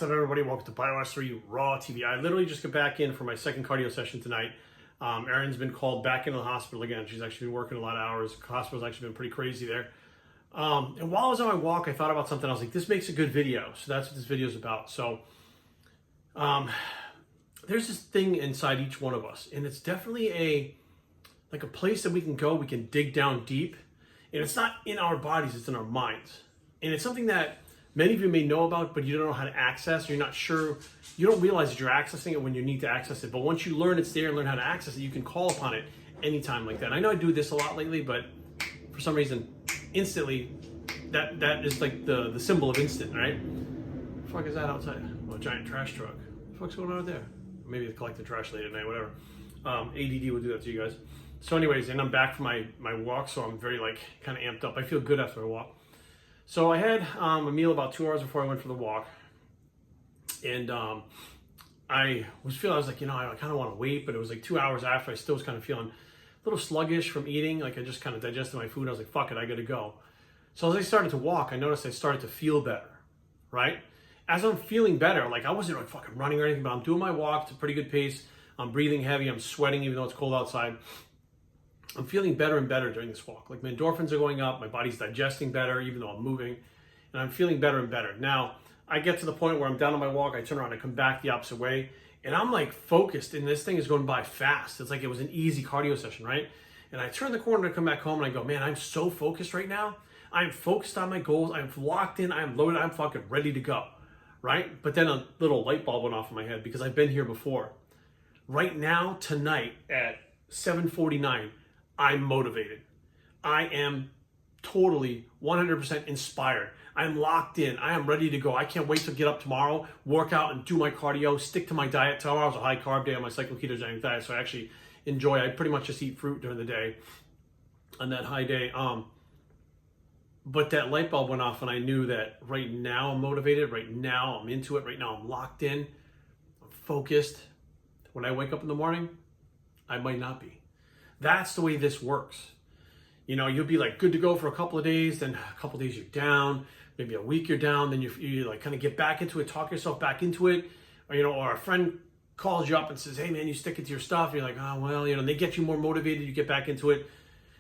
What's up, everybody? Welcome to Biowash 3 Raw TV. I literally just got back in for my second cardio session tonight. Erin's been called back into the hospital again. She's actually been working a lot of hours. The hospital's actually been pretty crazy there. And while I was on my walk, I thought about something. I was like, this makes a good video. So that's what this video is about. So there's this thing inside each one of us. And it's definitely a place that we can go. We can dig down deep. And it's not in our bodies. It's in our minds. And it's something that many of you may know about, but you don't know how to access. You're not sure. You don't realize that you're accessing it when you need to access it. But once you learn it's there and learn how to access it, you can call upon it anytime like that. And I know I do this a lot lately, but for some reason, instantly, that is like the symbol of instant, right? What the fuck is that outside? Oh, a giant trash truck. What the fuck's going on out there? Maybe they collect the trash late at night, whatever. ADD will do that to you guys. So anyways, and I'm back from my walk, so I'm very kind of amped up. I feel good after a walk. So I had a meal about 2 hours before I went for the walk, and I was like, I kind of want to wait, but it was like 2 hours after. I still was kind of feeling a little sluggish from eating. Like I just kind of digested my food. I was like, fuck it, I got to go. So as I started to walk, I noticed I started to feel better, right? As I'm feeling better, like I wasn't like fucking running or anything, but I'm doing my walk. It's a pretty good pace. I'm breathing heavy. I'm sweating even though it's cold outside. I'm feeling better and better during this walk. Like my endorphins are going up, my body's digesting better even though I'm moving, and I'm feeling better and better. Now, I get to the point where I'm down on my walk, I turn around, I come back the opposite way, and I'm like focused, and this thing is going by fast. It's like it was an easy cardio session, right? And I turn the corner to come back home, and I go, man, I'm so focused right now. I'm focused on my goals. I'm locked in. I'm loaded. I'm fucking ready to go, right? But then a little light bulb went off in my head because I've been here before. Right now, tonight at 7:49, I'm motivated. I am totally 100% inspired. I'm locked in. I am ready to go. I can't wait to get up tomorrow, work out and do my cardio, stick to my diet. Tomorrow's a high carb day on my cyclo-ketogenic diet, so I actually enjoy. I pretty much just eat fruit during the day on that high day. But that light bulb went off and I knew that right now I'm motivated. Right now I'm into it. Right now I'm locked in. I'm focused. When I wake up in the morning, I might not be. That's the way this works. You'll be like good to go for a couple of days, then a couple of days you're down, maybe a week you're down, then you like kind of get back into it, talk yourself back into it, or a friend calls you up and says, hey man, you stick it to your stuff. You're like, oh, well, and they get you more motivated, you get back into it,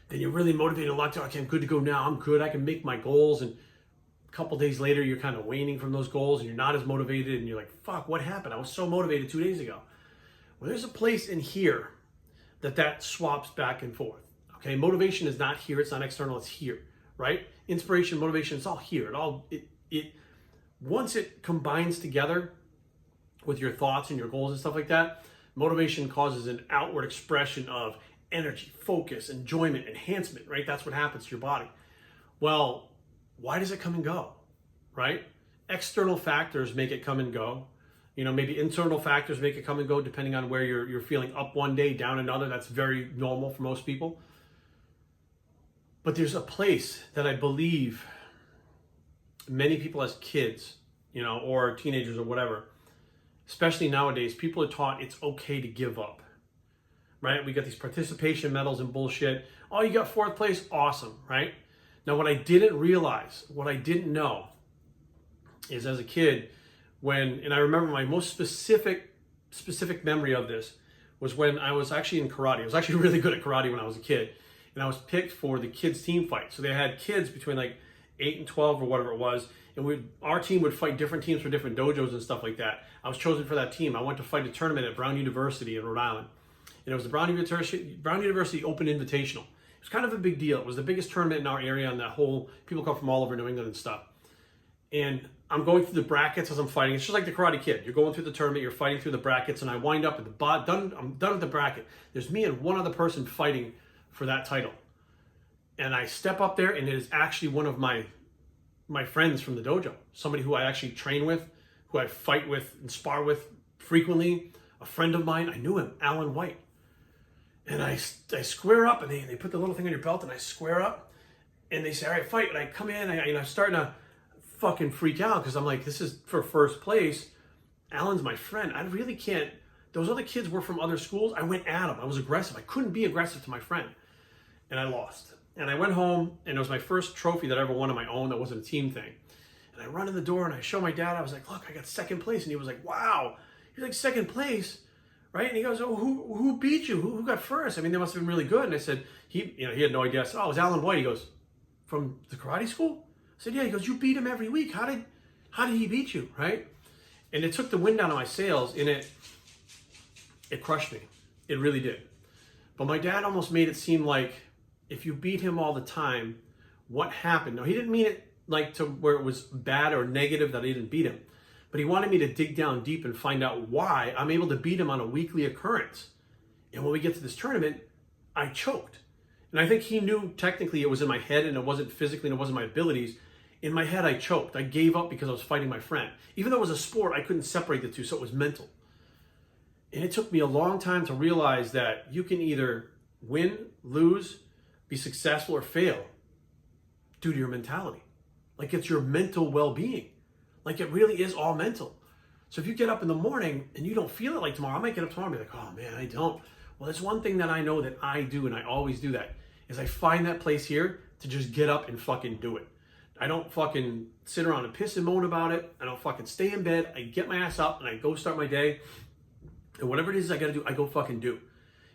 then you're really motivated a lot to, okay, I'm good to go now, I'm good, I can make my goals, and a couple of days later, you're kind of waning from those goals and you're not as motivated and you're like, fuck, what happened? I was so motivated 2 days ago. Well, there's a place in here that swaps back and forth. Okay, motivation is not here, it's not external, it's here, right? Inspiration, motivation, it's all here. It once it combines together with your thoughts and your goals and stuff like that, motivation causes an outward expression of energy, focus, enjoyment, enhancement, right? That's what happens to your body. Well, why does it come and go, right? External factors make it come and go. Maybe internal factors make it come and go depending on where you're feeling up one day, down another. That's very normal for most people. But there's a place that I believe many people as kids, or teenagers or whatever, especially nowadays, people are taught it's okay to give up, right? We got these participation medals and bullshit. Oh, you got fourth place? Awesome, right? Now, what I didn't realize, what I didn't know is as a kid, and I remember my most specific memory of this was when I was actually in karate. I was actually really good at karate when I was a kid. And I was picked for the kids team fight. So they had kids between like 8 and 12 or whatever it was. And our team would fight different teams for different dojos and stuff like that. I was chosen for that team. I went to fight a tournament at Brown University in Rhode Island. And it was the Brown University Open Invitational. It was kind of a big deal. It was the biggest tournament in our area, and people come from all over New England and stuff. And I'm going through the brackets as I'm fighting. It's just like the Karate Kid. You're going through the tournament, you're fighting through the brackets, and I wind up at the bottom. I'm done with the bracket. There's me and one other person fighting for that title. And I step up there, and it is actually one of my friends from the dojo. Somebody who I actually train with, who I fight with and spar with frequently. A friend of mine, I knew him, Alan White. And I square up, and they put the little thing on your belt, and I square up, and they say, all right, fight. And I come in, and I'm starting to fucking freak out because I'm like, this is for first place. Alan's my friend. I really can't. Those other kids were from other schools. I went at them. I was aggressive. I couldn't be aggressive to my friend. And I lost. And I went home, and it was my first trophy that I ever won on my own. That wasn't a team thing. And And I run in the door and I show my dad, I was like, look, I got second place. And he was like, wow, you're like second place, right? And he goes, oh, who beat you? Who got first? I mean, they must have been really good. And I said, he had no idea. I said, oh, it was Alan White. He goes, from the karate school? I said, yeah. He goes, you beat him every week. How did he beat you, right? And it took the wind out of my sails, and it crushed me. It really did. But my dad almost made it seem like if you beat him all the time, what happened? No, he didn't mean it like to where it was bad or negative that I didn't beat him. But he wanted me to dig down deep and find out why I'm able to beat him on a weekly occurrence. And when we get to this tournament, I choked. And I think he knew technically it was in my head and it wasn't physically and it wasn't my abilities. In my head, I choked. I gave up because I was fighting my friend. Even though it was a sport, I couldn't separate the two, so it was mental. And it took me a long time to realize that you can either win, lose, be successful, or fail due to your mentality. Like it's your mental well-being. Like it really is all mental. So if you get up in the morning and you don't feel it like tomorrow, I might get up tomorrow and be like, oh man, I don't. Well, there's one thing that I know that I do, and I always do that, is I find that place here to just get up and fucking do it. I don't fucking sit around and piss and moan about it. I don't fucking stay in bed. I get my ass up and I go start my day. And whatever it is I gotta do, I go fucking do.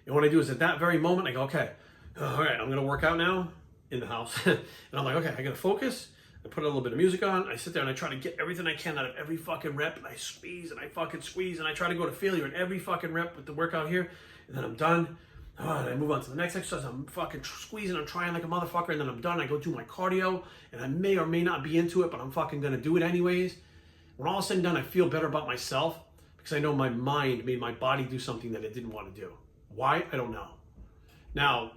And what I do is at that very moment, I go, okay, all right, I'm gonna work out now in the house. And I'm like, okay, I gotta focus. I put a little bit of music on. I sit there and I try to get everything I can out of every fucking rep. And I squeeze and I fucking squeeze. And I try to go to failure in every fucking rep with the workout here. And then I'm done. And I move on to the next exercise. I'm fucking squeezing. I'm trying like a motherfucker. And then I'm done. I go do my cardio. And I may or may not be into it, but I'm fucking going to do it anyways. When all is said and done, I feel better about myself because I know my mind made my body do something that it didn't want to do. Why? I don't know. Now,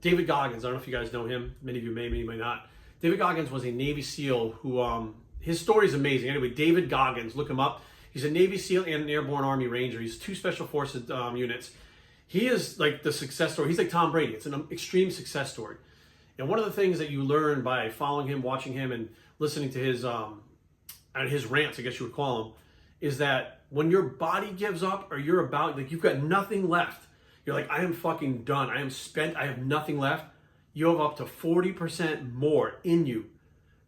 David Goggins, I don't know if you guys know him. Many of you may, many may not. David Goggins was a Navy SEAL who, his story is amazing. Anyway, David Goggins, look him up. He's a Navy SEAL and an Airborne Army Ranger. He's 2 Special Forces units. He is like the success story. He's like Tom Brady. It's an extreme success story. And one of the things that you learn by following him, watching him, and listening to his rants, I guess you would call them, is that when your body gives up or you're about, like you've got nothing left, you're like, I am fucking done. I am spent. I have nothing left. You have up to 40% more in you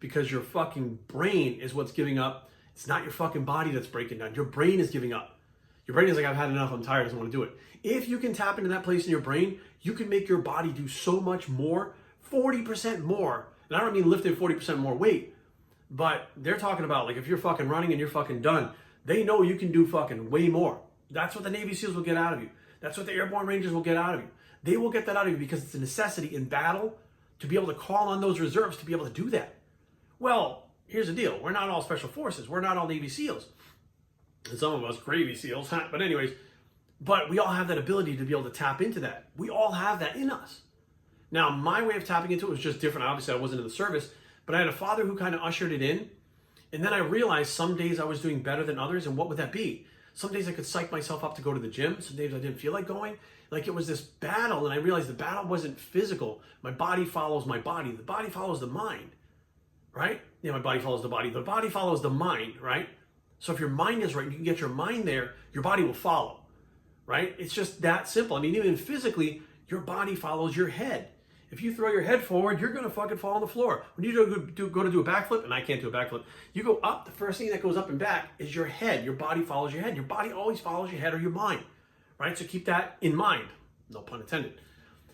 because your fucking brain is what's giving up. It's not your fucking body that's breaking down. Your brain is giving up. Your brain is like, I've had enough. I'm tired. I don't want to do it. If you can tap into that place in your brain, you can make your body do so much more, 40% more. And I don't mean lifting 40% more weight, but they're talking about like if you're fucking running and you're fucking done, they know you can do fucking way more. That's what the Navy SEALs will get out of you. That's what the Airborne Rangers will get out of you. They will get that out of you because it's a necessity in battle to be able to call on those reserves to be able to do that. Well, here's the deal. We're not all Special Forces. We're not all Navy SEALs. And some of us Gravy SEALs. But anyways, but we all have that ability to be able to tap into that. We all have that in us. Now, my way of tapping into it was just different. Obviously, I wasn't in the service, but I had a father who kind of ushered it in. And then I realized some days I was doing better than others. And what would that be? Some days I could psych myself up to go to the gym. Some days I didn't feel like going. Like it was this battle, and I realized the battle wasn't physical. My body follows my body. The body follows the mind, right? Yeah, my body follows the body. The body follows the mind, right? So if your mind is right, you can get your mind there, your body will follow, right? It's just that simple. I mean, even physically, your body follows your head. If you throw your head forward, you're going to fucking fall on the floor. When you go to do a backflip, and I can't do a backflip, you go up, the first thing that goes up and back is your head. Your body follows your head. Your body always follows your head or your mind, right? So keep that in mind. No pun intended.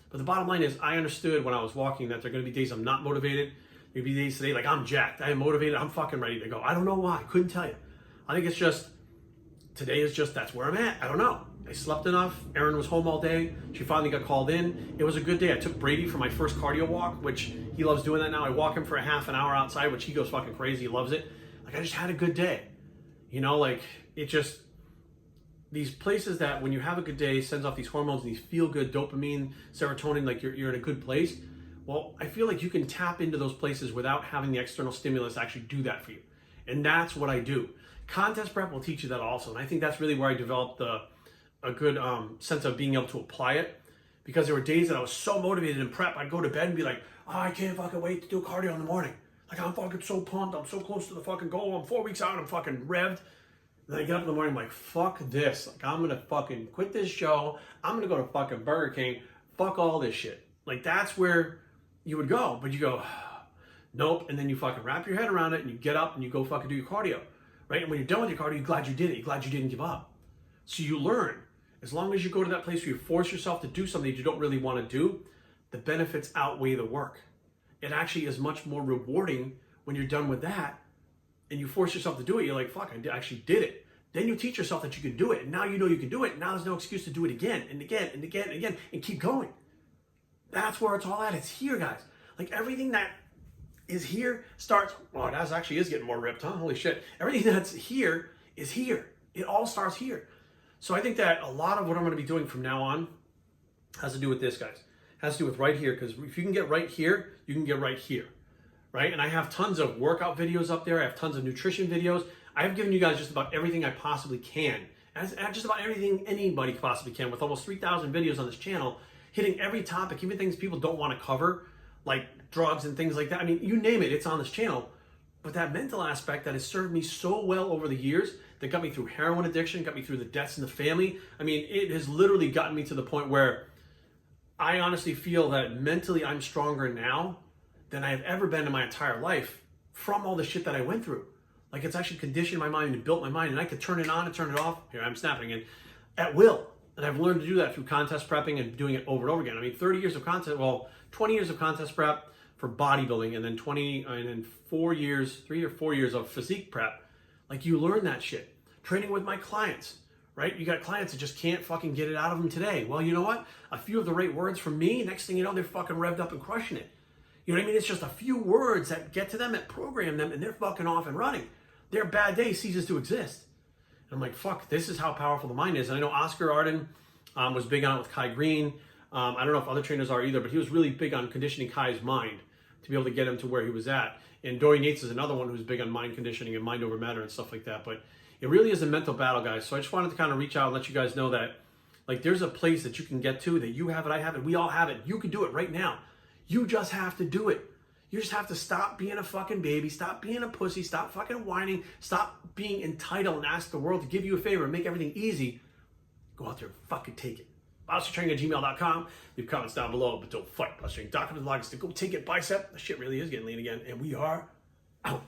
But the bottom line is I understood when I was walking that there are going to be days I'm not motivated. There'll be days today like I'm jacked. I am motivated. I'm fucking ready to go. I don't know why. Couldn't tell you. I think it's just, today is just, that's where I'm at. I don't know. I slept enough. Erin was home all day. She finally got called in. It was a good day. I took Brady for my first cardio walk, which he loves doing that now. I walk him for a half an hour outside, which he goes fucking crazy. He loves it. Like I just had a good day. You know, like it just, these places that when you have a good day sends off these hormones, these feel good dopamine, serotonin, like you're in a good place. Well, I feel like you can tap into those places without having the external stimulus actually do that for you. And that's what I do. Contest prep will teach you that also. And I think that's really where I developed a good sense of being able to apply it. Because there were days that I was so motivated in prep, I'd go to bed and be like, oh, I can't fucking wait to do cardio in the morning. Like I'm fucking so pumped. I'm so close to the fucking goal. I'm 4 weeks out. I'm fucking revved. And then I get up in the morning, I'm like, fuck this. Like, I'm going to fucking quit this show. I'm going to go to fucking Burger King. Fuck all this shit. Like, that's where you would go. But you go, Nope. And then you fucking wrap your head around it and you get up and you go fucking do your cardio, right? And when you're done with your cardio, you're glad you did it. You're glad you didn't give up. So you learn. As long as you go to that place where you force yourself to do something that you don't really want to do, the benefits outweigh the work. It actually is much more rewarding when you're done with that and you force yourself to do it. You're like, fuck, I actually did it. Then you teach yourself that you can do it. And now you know you can do it. Now there's no excuse to do it again and again and again and again and keep going. That's where it's all at. It's here, guys. Like everything that is here starts, well, that actually is getting more ripped, huh? Holy shit. Everything that's here is here. It all starts here. So I think that a lot of what I'm going to be doing from now on has to do with this, guys. Has to do with right here, because if you can get right here, you can get right here, right? And I have tons of workout videos up there. I have tons of nutrition videos. I have given you guys just about everything I possibly can. And just about everything anybody possibly can, with almost 3,000 videos on this channel, hitting every topic, even things people don't want to cover, like drugs and things like that. I mean, you name it, it's on this channel. But that mental aspect that has served me so well over the years, that got me through heroin addiction, got me through the deaths in the family. I mean, it has literally gotten me to the point where I honestly feel that mentally I'm stronger now than I have ever been in my entire life from all the shit that I went through. Like, it's actually conditioned my mind and built my mind, and I could turn it on and turn it off. Here, I'm snapping again, at will. And I've learned to do that through contest prepping and doing it over and over again. I mean, 20 years of contest prep for bodybuilding, and then 3 or 4 years of physique prep. Like, you learn that shit. Training with my clients, right? You got clients that just can't fucking get it out of them today. Well, you know what? A few of the right words from me, next thing you know, they're fucking revved up and crushing it. You know what I mean? It's just a few words that get to them, that program them, and they're fucking off and running. Their bad day ceases to exist. And I'm like, fuck, this is how powerful the mind is. And I know Oscar Arden was big on it with Kai Green. I don't know if other trainers are either, but he was really big on conditioning Kai's mind to be able to get him to where he was at. And Dorian Yates is another one who's big on mind conditioning and mind over matter and stuff like that. But it really is a mental battle, guys. So I just wanted to kind of reach out and let you guys know that, like, there's a place that you can get to, that you have it, I have it, we all have it. You can do it right now. You just have to do it. You just have to stop being a fucking baby, stop being a pussy, stop fucking whining, stop being entitled and ask the world to give you a favor and make everything easy. Go out there and fucking take it. BossTraining@gmail.com. Leave comments down below, but don't fight. BossTraining.com is the longest to go take it, bicep. The shit really is getting lean again, and we are out.